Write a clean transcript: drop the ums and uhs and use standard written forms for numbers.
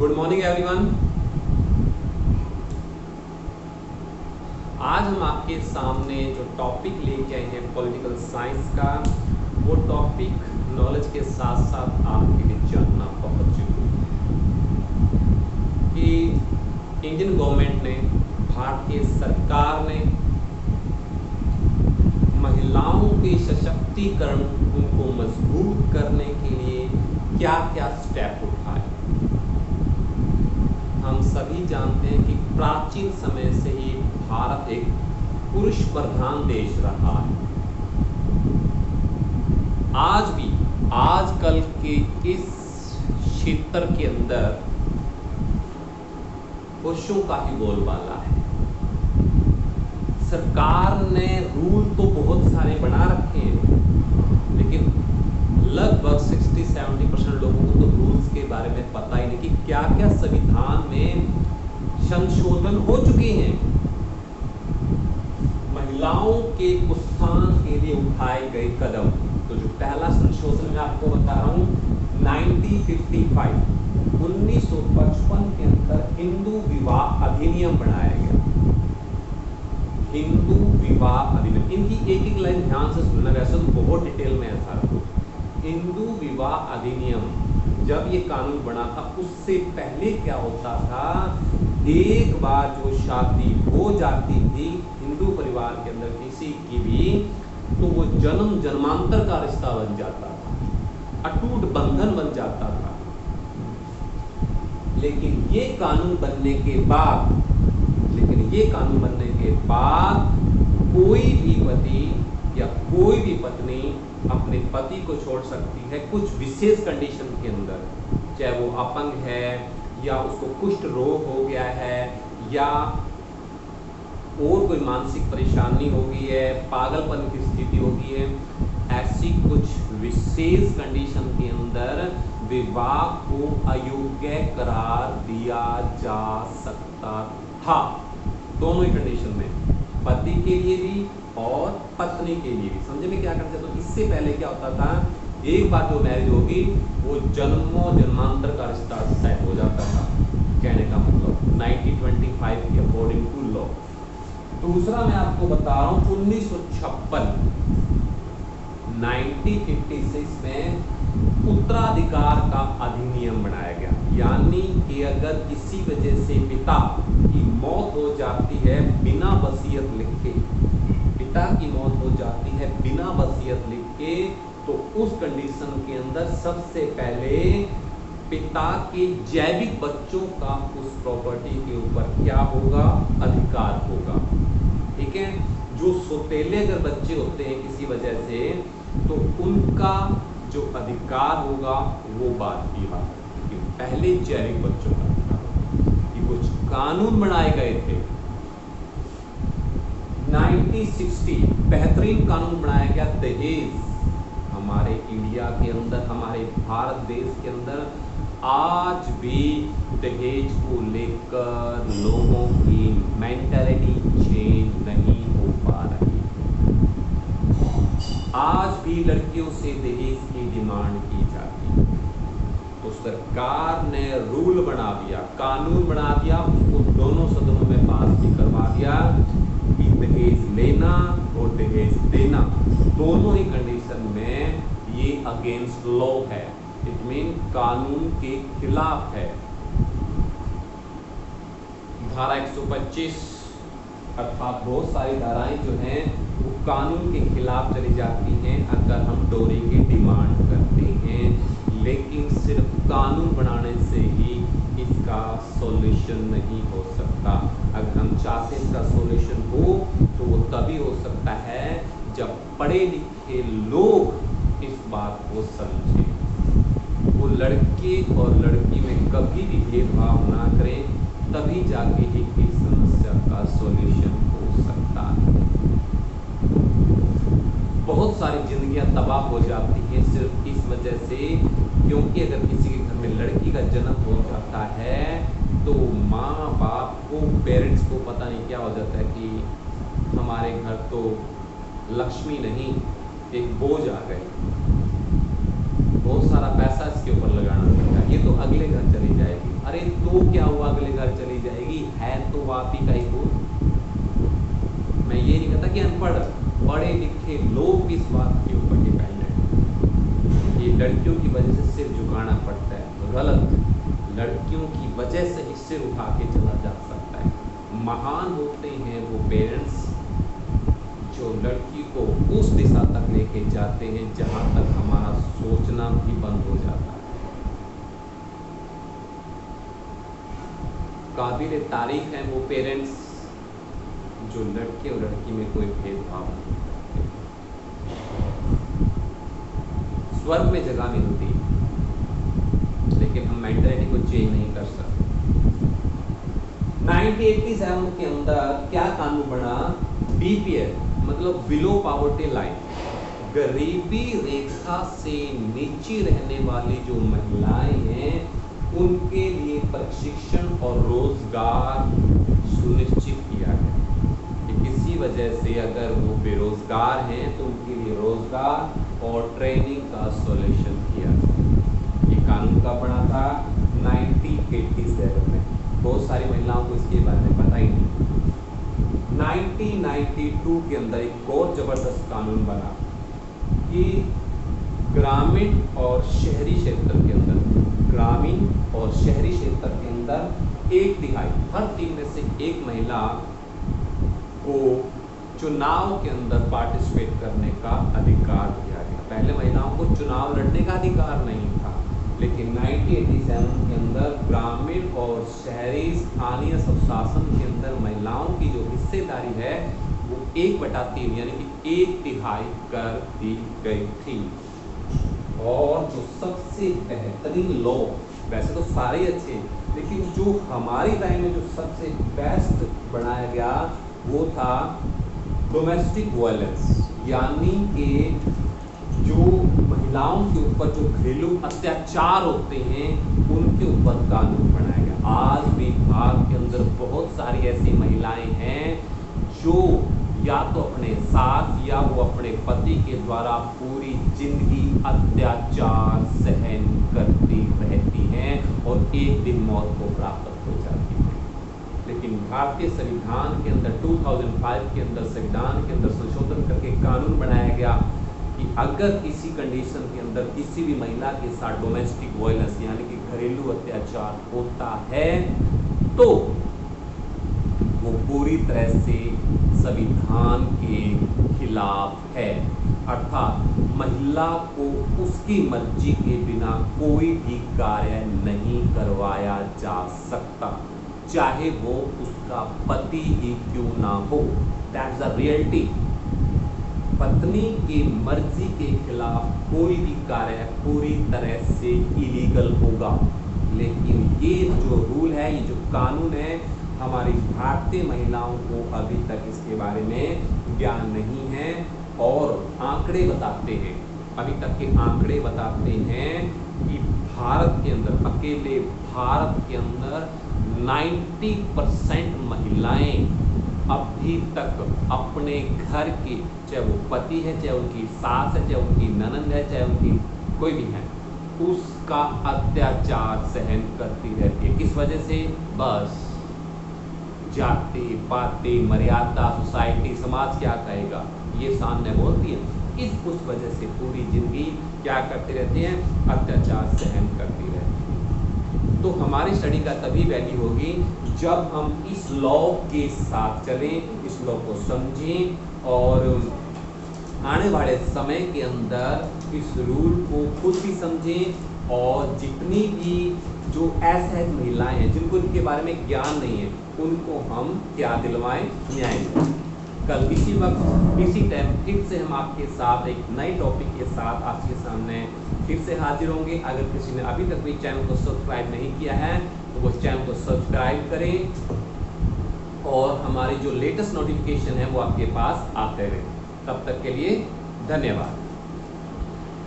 Good morning everyone. आज हम आपके सामने जो टॉपिक लेके आए हैं पॉलिटिकल साइंस का, वो टॉपिक नॉलेज के साथ साथ आपके लिए जानना बहुत जरूरी है कि इंडियन गवर्नमेंट ने, भारतीय सरकार ने महिलाओं के सशक्तिकरण उनको मजबूत करने के लिए क्या क्या स्टेप उठाए। हम सभी जानते हैं कि प्राचीन समय से ही भारत एक पुरुष प्रधान देश रहा है। आज भी आजकल के इस क्षेत्र के अंदर पुरुषों का ही बोलबाला है। सरकार ने रूल तो बहुत सारे बना रखे हैं, लेकिन लगभग 60-70% लोगों को तो रूल्स के बारे में पता ही नहीं कि क्या क्या संविधान में संशोधन हो चुके हैं। महिलाओं के उत्थान के लिए उठाए गए कदम, तो जो पहला संशोधन मैं आपको बता रहा हूं 1955 के अंदर हिंदू विवाह अधिनियम बनाया गया। हिंदू विवाह अधिनियम, इनकी एक एक लाइन ध्यान से सुनना, वैसे तो बहुत डिटेल में है सारा। हिंदू विवाह अधिनियम जब ये कानून बना था, उससे पहले क्या होता था, एक बार जो शादी हो जाती थी हिंदू परिवार के अंदर किसी की भी, तो वो जन्म जन्मांतर का रिश्ता बन जाता था, अटूट बंधन बन जाता था। लेकिन ये कानून बनने के बाद कोई भी पति या कोई भी पत्नी अपने पति को छोड़ सकती है कुछ विशेष कंडीशन के अंदर, चाहे वो अपंग है या उसको कुष्ठ रोग हो गया है या और कोई मानसिक परेशानी हो गई है, पागलपन की स्थिति हो गई है। ऐसी कुछ विशेष कंडीशन के अंदर विवाह को अयोग्य करार दिया जा सकता था। दोनों ही कंडीशन में, पति के लिए भी और पत्नी के लिए भी। समझे में क्या करते? तो इससे पहले क्या होता था, एक बार जो मैरिज होगी वो जन्मों जन्मांतर का रिश्ता तय हो जाता था। कहने का मतलब 1925 के अकॉर्डिंग टू लॉ। दूसरा मैं आपको बता रहा हूं 1956 में उत्तराधिकार का अधिनियम बनाया गया। यानी कि अगर किसी वजह से पिता की मौत हो जाती है बिना वसीयत लिखे, पिता की मौत हो जाती है बिना वसीयत लिख के, तो उस कंडीशन के अंदर सबसे पहले पिता के जैविक बच्चों का उस प्रॉपर्टी के ऊपर क्या होगा, अधिकार होगा। ठीक है, जो सौतेले अगर बच्चे होते हैं किसी वजह से, तो उनका जो अधिकार होगा वो बात की बात है कि पहले जैविक बच्चों का अधिकार। ये कुछ कानून बनाए गए थे। 1960 बेहतरीन कानून बनाया गया दहेज। हमारे इंडिया के अंदर, हमारे भारत देश के अंदर आज भी दहेज को लेकर लोगों की मेंटालिटी चेंज नहीं हो पा रही। आज भी लड़कियों से दहेज की डिमांड की जाती है। तो सरकार ने रूल बना दिया, कानून बना दिया, उसको दोनों सदनों में पास भी करवा दिया कि दहेज लेना और दहेज देना दोनों ही कंडीशन में ये अगेंस्ट लॉ है। इट मीन कानून के खिलाफ है। धारा 125 अर्थात बहुत सारी धाराएं जो हैं वो कानून के खिलाफ चली जाती हैं अगर हम डोरी की डिमांड करते हैं। लेकिन सिर्फ कानून बनाने से ही इसका सॉल्यूशन नहीं हो सकता। अगर हम चाहते हैं इसका सॉल्यूशन हो तो वो तभी हो सकता है जब पढ़े लिखे लोग इस बात को समझें, वो लड़के और लड़की में कभी भी भेदभाव ना करें, तभी जाके ही इस समस्या का सॉल्यूशन हो सकता है। बहुत सारी जिंदगियां तबाह हो जाती हैं सिर्फ इस वजह से, क्योंकि अगर किसी के घर में लड़की का जन्म हो जाता है तो माँ बाप को, पेरेंट्स को पता नहीं क्या हो जाता है कि हमारे घर तो लक्ष्मी नहीं एक बोझ आ गए, बहुत सारा पैसा इसके ऊपर लगाना पड़ता है, ये तो अगले घर चली जाएगी। जाएगी। अरे तो क्या हुआ, अगले घर चली जाएगी, है तो आप ही का ही गुण। मैं ये नहीं कहता कि अनपढ़, पढ़े लिखे लोग भी इस बात के ऊपर डिपेंडेंट हैं। ये लड़कियों की वजह से सिर झुकाना पड़ता है, गलत। लड़कियों की वजह से ही सिर उठा के चला जा सकता है। महान होते हैं वो पेरेंट्स जो लड़की को उस दिशा तक लेके जाते हैं जहां तक हमारा सोचना भी बंद हो जाता है। काबिल तारीफ है वो पेरेंट्स जो लड़के और लड़की में कोई भेदभाव नहीं करते। स्वर्ग में जगह मिलती, लेकिन हम मेंटालिटी को चेंज नहीं कर सकते। 1987 के अंदर क्या कानून बना, बीपीएल मतलब बिलो पॉवर्टी लाइन, गरीबी रेखा से नीचे रहने वाली जो महिलाएं हैं उनके लिए प्रशिक्षण और रोजगार सुनिश्चित किया गया कि किसी वजह से अगर वो बेरोजगार हैं तो उनके लिए रोजगार और ट्रेनिंग का सॉल्यूशन किया गया। ये कानून का बना था 1987 में। बहुत सारी महिलाओं को इसके बारे में पता ही नहीं। 1992 के अंदर एक और जबरदस्त कानून बना कि ग्रामीण और शहरी क्षेत्र के अंदर, ग्रामीण और शहरी क्षेत्र के अंदर 1/3 हर 3 में से 1 महिला को चुनाव के अंदर पार्टिसिपेट करने का अधिकार दिया गया। पहले महिलाओं को चुनाव लड़ने का अधिकार नहीं था, लेकिन 1987 के अंदर ग्रामीण और शहरी स्थानीय स्वशासन के अंदर महिलाओं की जो हिस्सेदारी है वो 1/3 यानी कि 1/3 कर दी गई थी। और जो सबसे बेहतरीन लॉ, वैसे तो सारे अच्छे, लेकिन जो हमारी राय में जो सबसे बेस्ट बनाया गया वो था डोमेस्टिक वायलेंस, यानी कि जो महिलाओं के ऊपर जो घरेलू अत्याचार होते हैं उनके ऊपर कानून बनाया गया। आज भी भारत के अंदर बहुत सारी ऐसी महिलाएं हैं जो या तो अपने साथ या वो अपने पति के द्वारा पूरी जिंदगी अत्याचार सहन करती रहती हैं और एक दिन मौत को प्राप्त हो जाती है। लेकिन भारतीय संविधान के अंदर 2005 के अंदर संविधान के अंदर संशोधन करके कानून बनाया गया कि अगर किसी कंडीशन के अंदर किसी भी महिला के साथ डोमेस्टिक वायलेंस यानी कि घरेलू अत्याचार होता है तो वो पूरी तरह से संविधान के खिलाफ है। अर्थात महिला को उसकी मर्जी के बिना कोई भी कार्य नहीं करवाया जा सकता, चाहे वो उसका पति ही क्यों ना हो। That's the reality. पत्नी की मर्जी के खिलाफ कोई भी कार्य पूरी तरह से इलीगल होगा। लेकिन ये जो रूल है, ये जो कानून है, हमारी भारतीय महिलाओं को अभी तक इसके बारे में ज्ञान नहीं है। और आंकड़े बताते हैं, अभी तक के आंकड़े बताते हैं कि भारत के अंदर, अकेले भारत के अंदर 90% महिलाएं अभी तक अपने घर के, चाहे वो पति है, चाहे उनकी सास है, चाहे उनकी ननद है, चाहे उनकी कोई भी है, उसका अत्याचार सहन करती रहती है। किस वजह से? बस जाति पाति मर्यादा, सोसाइटी, समाज क्या कहेगा, ये सामने बोलती है। उस वजह से पूरी जिंदगी क्या करती रहती हैं? अत्याचार सहन करती रहती है। तो हमारी स्टडी का तभी वैल्यू होगी जब हम इस लॉ के साथ चलें, इस लॉ को समझें और आने वाले समय के अंदर इस रूल को खुद भी समझें और जितनी भी जो असहाय महिलाएं हैं जिनको इनके बारे में ज्ञान नहीं है उनको हम क्या दिलवाएं? न्याय दिलवाएं। कल इसी वक्त इसी टाइम फिर से हम आपके साथ एक नए टॉपिक के साथ आपके सामने फिर से हाजिर होंगे। अगर किसी ने अभी तक भी चैनल को सब्सक्राइब नहीं किया है तो वो चैनल को सब्सक्राइब करें और हमारी जो लेटेस्ट नोटिफिकेशन है वो आपके पास आते रहे। तब तक के लिए धन्यवाद।